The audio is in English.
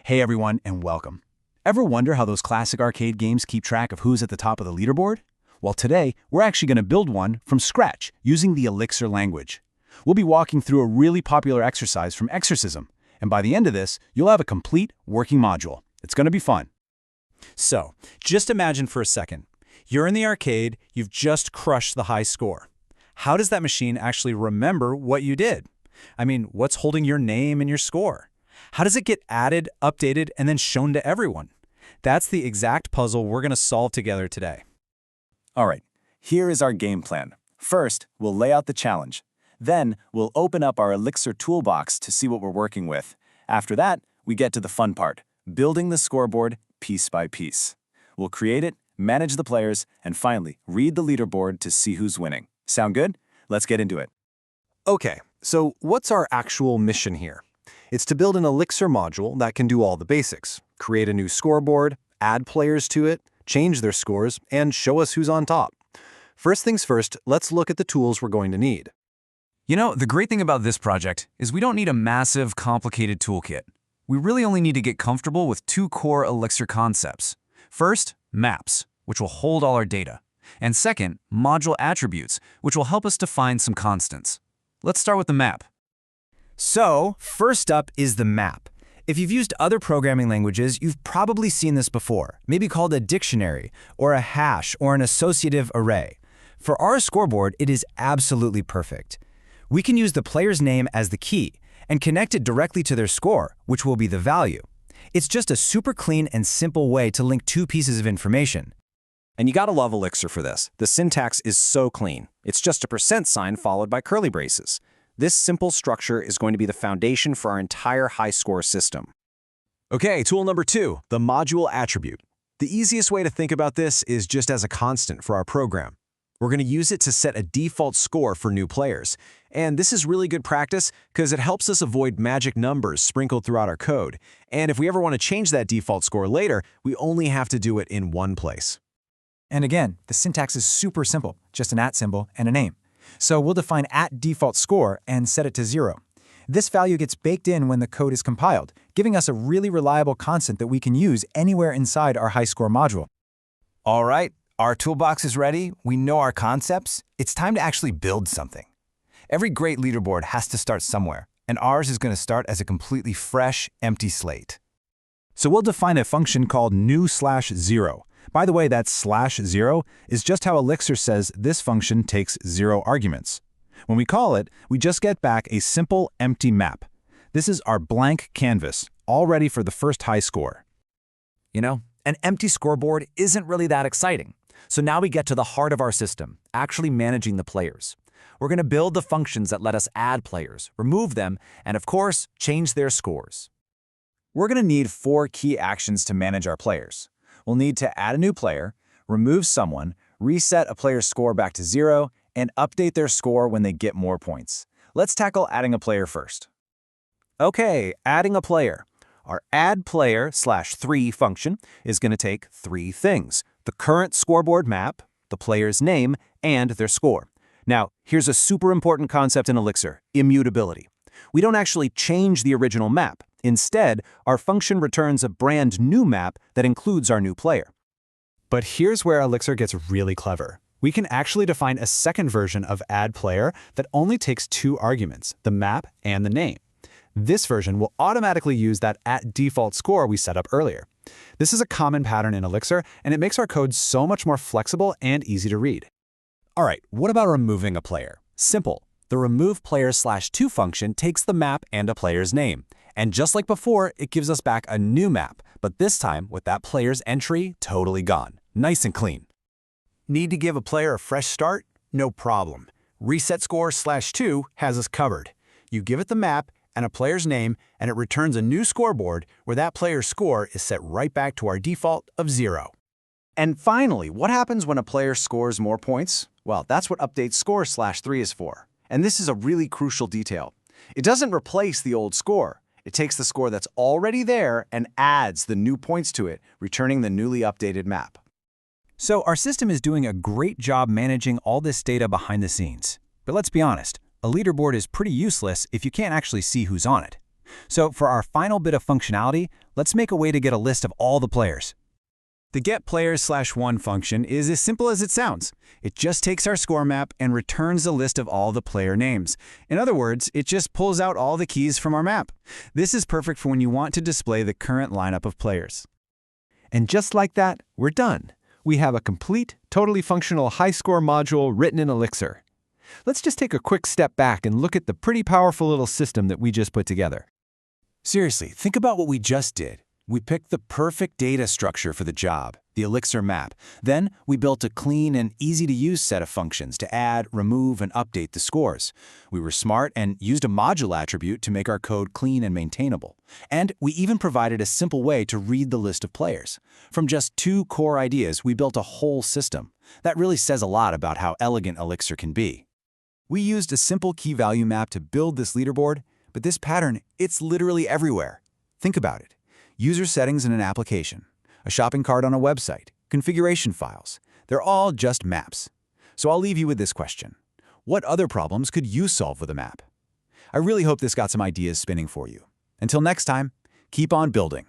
Hey everyone, and welcome. Ever wonder how those classic arcade games keep track of who's at the top of the leaderboard? Well, today, we're actually going to build one from scratch using the Elixir language. We'll be walking through a really popular exercise from Exorcism, and by the end of this, you'll have a complete working module. It's going to be fun. So, just imagine for a second. You're in the arcade, you've just crushed the high score. How does that machine actually remember what you did? I mean, what's holding your name and your score? How does it get added, updated, and then shown to everyone? That's the exact puzzle we're going to solve together today. All right, here is our game plan. First, we'll lay out the challenge. Then, we'll open up our Elixir toolbox to see what we're working with. After that, we get to the fun part, building the scoreboard piece by piece. We'll create it, manage the players, and finally, read the leaderboard to see who's winning. Sound good? Let's get into it. Okay, so what's our actual mission here? It's to build an Elixir module that can do all the basics. Create a new scoreboard, add players to it, change their scores, and show us who's on top. First things first, let's look at the tools we're going to need. You know, the great thing about this project is we don't need a massive, complicated toolkit. We really only need to get comfortable with two core Elixir concepts. First, maps, which will hold all our data. And second, module attributes, which will help us define some constants. Let's start with the map. So, first up is the map. If you've used other programming languages, you've probably seen this before, maybe called a dictionary, or a hash, or an associative array. For our scoreboard, it is absolutely perfect. We can use the player's name as the key, and connect it directly to their score, which will be the value. It's just a super clean and simple way to link two pieces of information. And you gotta love Elixir for this. The syntax is so clean. It's just a % sign followed by curly braces. This simple structure is going to be the foundation for our entire high-score system. Okay, tool number 2, the module attribute. The easiest way to think about this is just as a constant for our program. We're going to use it to set a default score for new players. And this is really good practice because it helps us avoid magic numbers sprinkled throughout our code. And if we ever want to change that default score later, we only have to do it in one place. And again, the syntax is super simple, just an @ symbol and a name. So we'll define @defaultScore and set it to 0. This value gets baked in when the code is compiled, giving us a really reliable constant that we can use anywhere inside our high-score module. All right, our toolbox is ready, we know our concepts, it's time to actually build something. Every great leaderboard has to start somewhere, and ours is going to start as a completely fresh, empty slate. So we'll define a function called new/0. By the way, that /0 is just how Elixir says this function takes 0 arguments. When we call it, we just get back a simple empty map. This is our blank canvas, all ready for the first high score. You know, an empty scoreboard isn't really that exciting. So now we get to the heart of our system, actually managing the players. We're going to build the functions that let us add players, remove them, and of course, change their scores. We're going to need 4 key actions to manage our players. We'll need to add a new player, remove someone, reset a player's score back to 0, and update their score when they get more points. Let's tackle adding a player first. Okay, adding a player. Our addPlayer/3 function is going to take 3 things: the current scoreboard map, the player's name, and their score. Now, here's a super important concept in Elixir: immutability. We don't actually change the original map. Instead, our function returns a brand new map that includes our new player. But here's where Elixir gets really clever. We can actually define a second version of addPlayer that only takes 2 arguments, the map and the name. This version will automatically use that @defaultScore we set up earlier. This is a common pattern in Elixir, and it makes our code so much more flexible and easy to read. All right, what about removing a player? Simple. The removePlayer/2 function takes the map and a player's name. And just like before, it gives us back a new map, but this time with that player's entry totally gone. Nice and clean. Need to give a player a fresh start? No problem. ResetScore/2 has us covered. You give it the map and a player's name, and it returns a new scoreboard where that player's score is set right back to our default of 0. And finally, what happens when a player scores more points? Well, that's what updateScore/3 is for. And this is a really crucial detail. It doesn't replace the old score. It takes the score that's already there and adds the new points to it, returning the newly updated map. So our system is doing a great job managing all this data behind the scenes. But let's be honest, a leaderboard is pretty useless if you can't actually see who's on it. So for our final bit of functionality, let's make a way to get a list of all the players. The getPlayers/1 function is as simple as it sounds. It just takes our score map and returns a list of all the player names. In other words, it just pulls out all the keys from our map. This is perfect for when you want to display the current lineup of players. And just like that, we're done. We have a complete, totally functional high-score module written in Elixir. Let's just take a quick step back and look at the pretty powerful little system that we just put together. Seriously, think about what we just did. We picked the perfect data structure for the job, the Elixir map. Then we built a clean and easy-to-use set of functions to add, remove, and update the scores. We were smart and used a module attribute to make our code clean and maintainable. And we even provided a simple way to read the list of players. From just 2 core ideas, we built a whole system. That really says a lot about how elegant Elixir can be. We used a simple key-value map to build this leaderboard, but this pattern, it's literally everywhere. Think about it. User settings in an application, a shopping cart on a website, configuration files. They're all just maps. So I'll leave you with this question. What other problems could you solve with a map? I really hope this got some ideas spinning for you. Until next time, keep on building.